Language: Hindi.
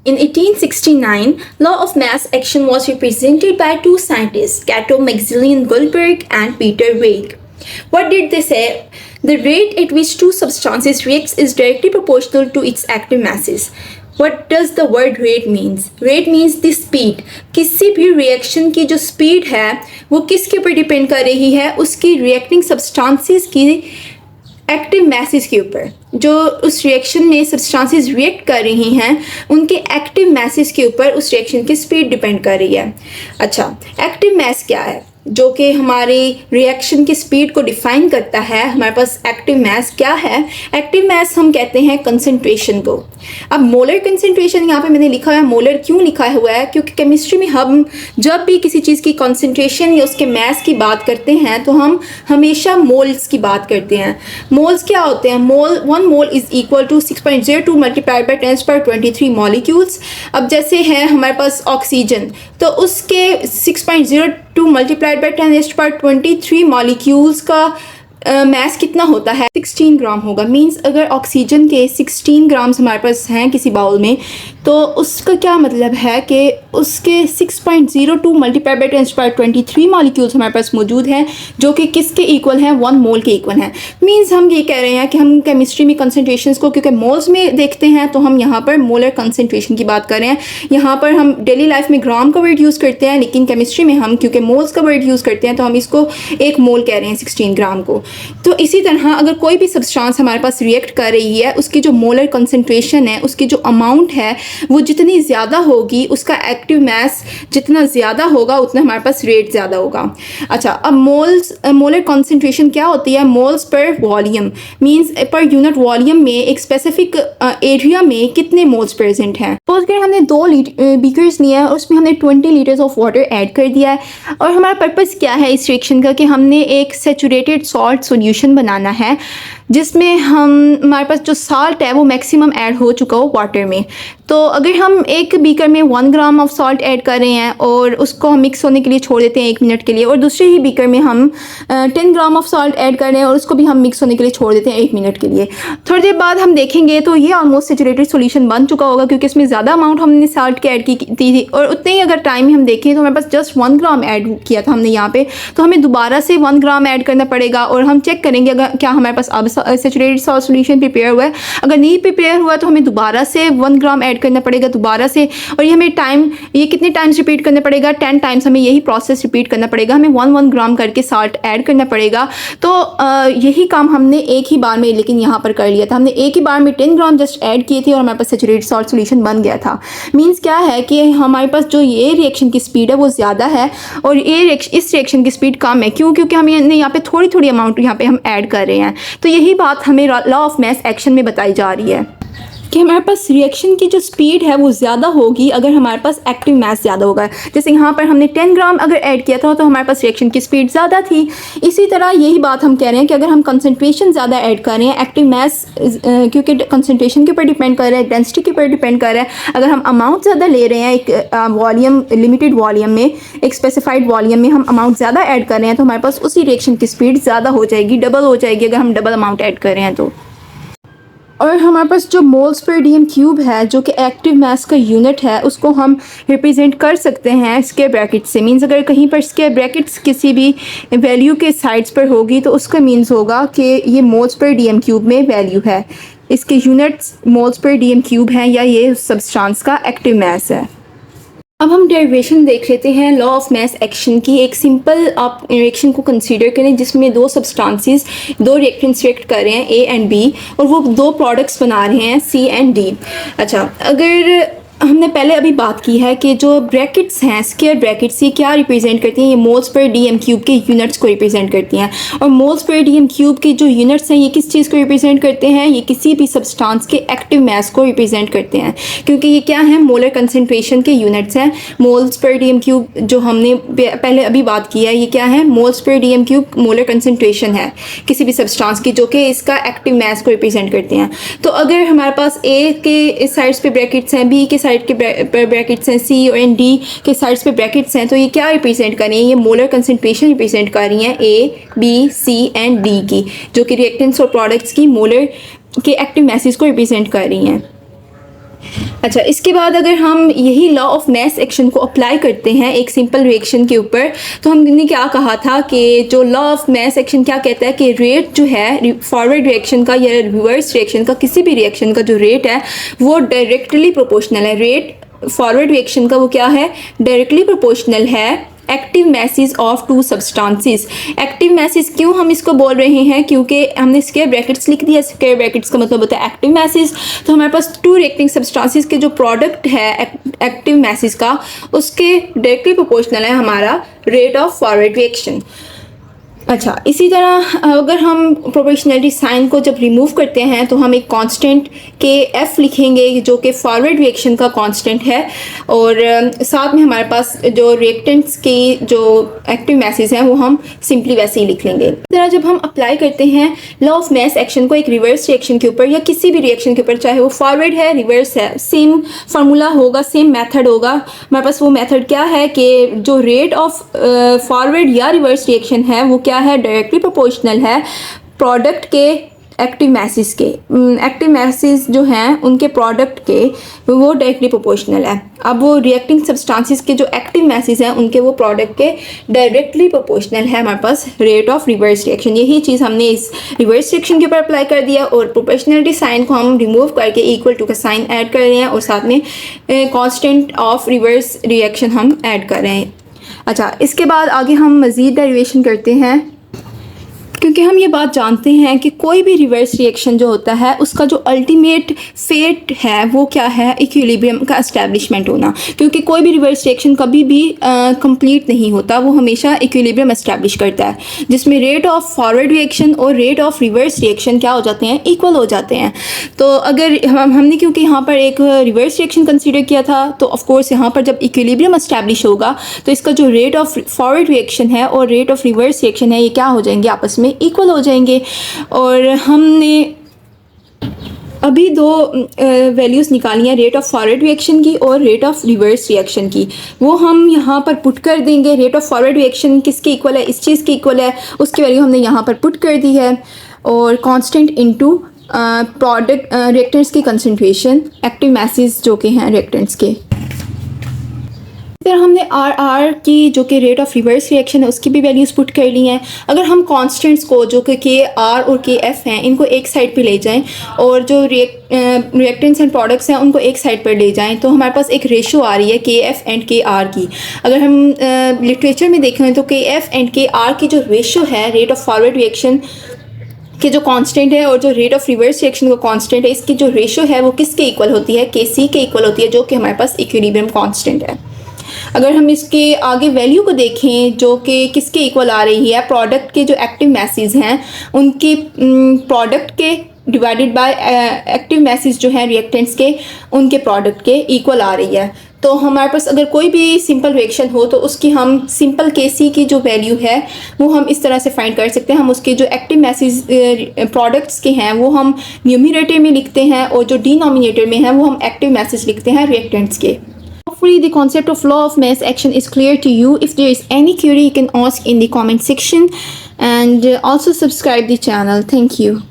In 1869, law of mass action was represented by two scientists, Cato Maximilian Goldberg and Peter Weig. What did they say? The rate at which two substances reacts is directly proportional to its active masses. What does the word rate means? Rate means the speed. किसी भी रिएक्शन की जो स्पीड है वो किसके ऊपर डिपेंड कर रही है? उसकी रिएक्टिंग सब्सटेंसेस की एक्टिव मैसेज के ऊपर। जो उस रिएक्शन में सब्सटेंसेस रिएक्ट कर रही हैं उनके एक्टिव मैसेज के ऊपर उस रिएक्शन की स्पीड डिपेंड कर रही है। अच्छा, एक्टिव मैस क्या है? जो कि हमारी रिएक्शन की स्पीड को डिफाइन करता है। हमारे पास एक्टिव मैस क्या है? एक्टिव मैस हम कहते हैं कंसंट्रेशन को। अब मोलर कंसंट्रेशन यहाँ पे मैंने लिखा है, मोलर क्यों लिखा हुआ है? क्योंकि केमिस्ट्री में हम जब भी किसी चीज़ की कंसंट्रेशन या उसके मैस की बात करते हैं तो हम हमेशा मोल्स की बात करते हैं। मोल्स क्या होते हैं? One mole is equal to 6.02 multiplied by 10⁻23 molecules. अब जैसे है हमारे पास ऑक्सीजन, तो उसके 6.02 मल्टीप्लाइड बाई 10⁻23 मॉलिक्यूल्स का मैस कितना होता है? 16 ग्राम होगा। मींस अगर ऑक्सीजन के 16 ग्राम्स हमारे पास हैं किसी बाउल में, तो उसका क्या मतलब है कि उसके 6.02 मल्टीप्लाइड बाई 10⁻23 मॉलिक्यूल्स हमारे पास मौजूद हैं, जो कि किसके इक्वल हैं? 1 मोल के इक्वल हैं। मींस हम ये कह रहे हैं कि हम केमिस्ट्री में कंसनट्रेशंस को क्योंकि मोल्स में देखते हैं तो हम यहाँ पर मोलर कंसनट्रेशन की बात कर रहे हैं। यहाँ पर हम डेली लाइफ में ग्राम का वर्ड यूज़ करते हैं, लेकिन केमिस्ट्री में हम क्योंकि मोल्स का वर्ड यूज़ करते हैं तो हम इसको 1 मोल कह रहे हैं 16 ग्राम को। तो इसी तरह अगर कोई भी सब्सटेंस हमारे पास रिएक्ट कर रही है, उसकी जो मोलर कंसंट्रेशन है, उसकी जो अमाउंट है वो जितनी ज़्यादा होगी, उसका एक्टिव मैस जितना ज़्यादा होगा उतना हमारे पास रेट ज़्यादा होगा। अच्छा, अब मोलर कंसंट्रेशन क्या होती है? Moles per volume, means per unit volume में एक स्पेसिफिक एरिया में कितने मोल्स प्रेजेंट हैं। सपोज करें हमने 2 बीकर्स लिया है और उसमें हमने 20 लीटर्स ऑफ वाटर ऐड कर दिया है और हमारा पर्पज़ क्या है इस रिएक्शन का कि हमने एक सैचुरेटेड सॉल्ट सॉल्यूशन बनाना है जिसमें हमारे पास जो साल्ट है वो मैक्सिमम ऐड हो चुका हो वाटर में। तो अगर हम एक बीकर में 1 ग्राम ऑफ सॉल्ट ऐड कर रहे हैं और उसको हम मिक्स होने के लिए छोड़ देते हैं 1 मिनट के लिए, और दूसरे ही बीकर में हम 10 ग्राम ऑफ सॉल्ट ऐड कर रहे हैं और उसको भी हम मिक्स होने के लिए छोड़ देते हैं 1 मिनट के लिए, थोड़ी देर बाद हम देखेंगे तो ये ऑलमोस्ट सैचुरेटेड सॉल्यूशन बन चुका होगा क्योंकि इसमें ज़्यादा अमाउंट हमने सॉल्ट की ऐड की थी। और उतने ही अगर टाइम हम देखें तो हमारे पास जस्ट 1 ग्राम ऐड किया था हमने यहाँ पे, तो हमें दोबारा से 1 ग्राम ऐड करना पड़ेगा और हम चेक करेंगे अगर क्या हमारे पास अब सैचुरेटेड सॉल्यूशन प्रिपेयर हुआ है। अगर नहीं प्रिपेयर हुआ तो हमें दोबारा से 1 ग्राम ऐड करना पड़ेगा दोबारा से, और ये हमें ये कितने टाइम्स रिपीट करना पड़ेगा? 10 टाइम्स हमें यही प्रोसेस रिपीट करना पड़ेगा। हमें 1 ग्राम करके साल्ट ऐड करना पड़ेगा। तो यही काम हमने एक ही बार में लेकिन यहाँ पर कर लिया था। हमने एक ही बार में 10 ग्राम जस्ट ऐड किए थे और हमारे पास सैचुरेटेड सॉल्ट सॉल्यूशन बन गया था। मीन्स क्या है कि हमारे पास जो ये रिएक्शन की स्पीड है वो ज़्यादा है और इस रिएक्शन की स्पीड कम है। क्यों? क्योंकि हम यहाँ पे थोड़ी थोड़ी अमाउंट यहाँ पे हम ऐड कर रहे हैं। तो यही बात हमें लॉ ऑफ मैस एक्शन में बताई जा रही है कि हमारे पास रिएक्शन की जो स्पीड है वो ज़्यादा होगी अगर हमारे पास एक्टिव मैस ज़्यादा होगा। जैसे यहाँ पर हमने 10 ग्राम अगर ऐड किया था तो हमारे पास रिएक्शन की स्पीड ज़्यादा थी। इसी तरह यही बात हम कह रहे हैं कि अगर हम कंसंट्रेशन ज़्यादा ऐड कर रहे हैं, एक्टिव मैस क्योंकि कंसंट्रेशन के ऊपर डिपेंड कर रहा है, डेंसिटी के ऊपर डिपेंड कर रहा है, अगर हम अमाउंट ज़्यादा ले रहे हैं एक वॉल्यूम लिमिटेड वॉल्यूम में, एक स्पेसिफाइड वॉल्यूम में हम अमाउंट ज़्यादा ऐड कर रहे हैं तो हमारे पास उसी रिएक्शन की स्पीड ज़्यादा हो जाएगी, डबल हो जाएगी अगर हम डबल अमाउंट ऐड कर रहे हैं तो। और हमारे पास जो मोल्स पर डीएम क्यूब है जो कि एक्टिव मैस का यूनिट है उसको हम रिप्रेजेंट कर सकते हैं स्क्वायर ब्रैकेट से। मींस अगर कहीं पर स्क्वायर ब्रैकेट्स किसी भी वैल्यू के साइड्स पर होगी तो उसका मीन्स होगा कि ये मोल्स पर डीएम क्यूब में वैल्यू है, इसके units moles per DM cube हैं या ये सब्सटेंस का एक्टिव मैस है। अब हम डेरिवेशन देख लेते हैं लॉ ऑफ मैस एक्शन की। एक सिंपल आप रिएक्शन को कंसीडर करें जिसमें 2 सब्सटेंसेस 2 रिएक्टेंट्स रिएक्ट कर रहे हैं A एंड B और वो 2 प्रोडक्ट्स बना रहे हैं C एंड D। अच्छा, अगर हमने पहले अभी बात की है कि जो ब्रैकेट्स हैं स्क्वायर ब्रैकेट्स ये क्या रिप्रेजेंट करती हैं? ये मोल्स पर डीएम क्यूब के यूनिट्स को रिप्रेजेंट करती हैं। और मोल्स पर डीएम क्यूब के जो यूनिट्स हैं ये किस चीज़ को रिप्रेजेंट करते हैं? ये किसी भी सब्सटेंस के एक्टिव मैस को रिप्रेजेंट करते हैं क्योंकि ये क्या है? मोलर कंसंट्रेशन के यूनिट्स हैं। मोल्स पर डीएम क्यूब जो हमने पहले अभी बात की है ये क्या है? Moles per DM cube molar concentration है किसी भी सब्सटेंस की जो कि इसका एक्टिव मैस को रिप्रेजेंट करते हैं। तो अगर हमारे पास A के साइड्स पे ब्रैकेट्स हैं, B के साइड के ब्रैकेट्स हैं, C और D के साइड्स पे ब्रैकेट्स हैं, तो ये क्या रिप्रेजेंट कर रही हैं? ये मोलर कंसंट्रेशन रिप्रेजेंट कर रही हैं A, B, C and D की, जो कि रिएक्टेंट्स और प्रोडक्ट्स की मोलर के एक्टिव मैसेज को रिप्रेजेंट कर रही हैं। अच्छा, इसके बाद अगर हम यही लॉ ऑफ मैस एक्शन को अप्लाई करते हैं एक सिंपल रिएक्शन के ऊपर, तो हमने क्या कहा था कि जो लॉ ऑफ मैस एक्शन क्या कहता है कि रेट जो है फॉरवर्ड रिएक्शन का या रिवर्स रिएक्शन का, किसी भी रिएक्शन का जो रेट है वो डायरेक्टली प्रोपोर्शनल है। रेट फॉरवर्ड रिएक्शन का वो क्या है, डायरेक्टली प्रोपोर्शनल है active message of to substances. Active message क्यों हम इसको बोल रहे हैं, क्योंकि हमने स्क्वायर ब्रैकेट्स लिख दिया। स्क्वायर ब्रैकेट्स का मतलब होता है एक्टिव मैसेज। तो हमारे पास टू रिएक्टिंग सब्सटेंसेस के जो प्रोडक्ट है एक्टिव मैसेज का, उसके डायरेक्टली प्रोपोर्शनल है हमारा रेट ऑफ फॉरवर्ड रिएक्शन। अच्छा, इसी तरह अगर हम प्रोपोर्शनलिटी साइन को जब रिमूव करते हैं तो हम एक कांस्टेंट के एफ लिखेंगे जो कि फॉरवर्ड रिएक्शन का कांस्टेंट है, और साथ में हमारे पास जो रिएक्टेंट्स की जो एक्टिव मैसेज हैं वो हम सिंपली वैसे ही लिख लेंगे। इसी तरह जब हम अप्लाई करते हैं लॉ ऑफ मैस एक्शन को एक रिवर्स रिएक्शन के ऊपर या किसी भी रिएक्शन के ऊपर, चाहे वो फॉरवर्ड है रिवर्स है, सेम फार्मूला होगा, सेम मेथड होगा। हमारे पास वो मेथड क्या है कि जो रेट ऑफ फॉरवर्ड या रिवर्स रिएक्शन है वो क्या है, डायरेक्टली प्रोपोर्शनल है प्रोडक्ट के एक्टिव मैसेज के। एक्टिव मैसेज जो हैं उनके प्रोडक्ट के वो डायरेक्टली प्रोपोर्शनल है। अब वो रिएक्टिंग सब्सटेंसेस के जो एक्टिव मैसेज हैं उनके वो प्रोडक्ट के डायरेक्टली प्रोपोर्शनल है हमारे पास रेट ऑफ रिवर्स रिएक्शन। यही चीज़ हमने इस रिवर्स रिएक्शन के ऊपर अप्लाई कर दिया, और प्रोपोर्शनलिटी साइन को हम रिमूव करके इक्वल टू का साइन ऐड कर रहे हैं, और साथ में कांस्टेंट ऑफ रिवर्स रिएक्शन हम ऐड कर रहे हैं। अच्छा, इसके बाद आगे हम मज़ीद डेरिवेशन करते हैं, क्योंकि हम ये बात जानते हैं कि कोई भी रिवर्स रिएक्शन जो होता है उसका जो अल्टीमेट फेट है वो क्या है, इक्विलिब्रियम का एस्टैब्लिशमेंट होना। क्योंकि कोई भी रिवर्स रिएक्शन कभी भी कंप्लीट नहीं होता, वो हमेशा इक्विलिब्रियम एस्टैब्लिश करता है, जिसमें रेट ऑफ फॉरवर्ड रिएक्शन और रेट ऑफ रिवर्स रिएक्शन क्या हो जाते हैं, इक्वल हो जाते हैं। तो अगर हमने क्योंकि यहाँ पर एक रिवर्स रिएक्शन कंसीडर किया था, तो ऑफकोर्स यहाँ पर जब इक्विलिब्रियम एस्टैब्लिश होगा तो इसका जो रेट ऑफ फॉरवर्ड रिएक्शन है और रेट ऑफ रिवर्स रिएक्शन है ये क्या हो जाएंगे, आपस में इक्वल हो जाएंगे। और हमने अभी दो वैल्यूज़ निकाली हैं, रेट ऑफ फॉरवर्ड रिएक्शन की और रेट ऑफ रिवर्स रिएक्शन की। वो हम यहाँ पर पुट कर देंगे। रेट ऑफ फॉरवर्ड रिएक्शन किसके इक्वल है, इस चीज़ के इक्वल है, उसकी वैल्यू हमने यहाँ पर पुट कर दी है, और कांस्टेंट इनटू प्रोडक्ट रिएक्टेंट्स की कंसंट्रेशन, एक्टिव मैसेज जो कि हैं रिएक्टेंट्स के। फिर हमने आर की जो कि रेट ऑफ रिवर्स रिएक्शन है उसकी भी वैल्यूज़ पुट कर ली हैं। अगर हम कांस्टेंट्स को जो कि के आर और के एफ हैं इनको एक साइड पे ले जाएं, और जो रिएक्टेंट्स एंड प्रोडक्ट्स हैं उनको एक साइड पर ले जाएं, तो हमारे पास एक रेशो आ रही है के एफ एंड के आर की। अगर हम लिटरेचर में देखें तो के एफ एंड के आर की जो रेशो है रेट ऑफ फॉरवर्ड रिएक्शन कि जो कांस्टेंट है और जो रेट ऑफ रिवर्स रिएक्शन का कांस्टेंट है, इसकी जो रेशो है वो किसके इक्वल होती है, के सी के इक्वल होती है, जो कि हमारे पास इक्विलिब्रियम कांस्टेंट है। अगर हम इसके आगे वैल्यू को देखें जो कि किसके इक्वल आ रही है, प्रोडक्ट के जो एक्टिव मैसेज हैं उनके प्रोडक्ट के डिवाइडेड बाय एक्टिव मैसेज जो हैं रिएक्टेंट्स के उनके प्रोडक्ट के इक्वल आ रही है। तो हमारे पास अगर कोई भी सिंपल रिएक्शन हो तो उसकी हम सिंपल के सी की जो वैल्यू है वो हम इस तरह से फाइंड कर सकते हैं। हम उसके जो एक्टिव मैसेज प्रोडक्ट्स के हैं वो हम न्यूमरेटर में लिखते हैं, और जो डिनोमिनेटर में है वो हम एक्टिव मैसेज लिखते हैं रिएक्टेंट्स के। Hopefully the concept of law of mass action is clear to you. If there is any query you can ask in the comment section, and also subscribe the channel. Thank you.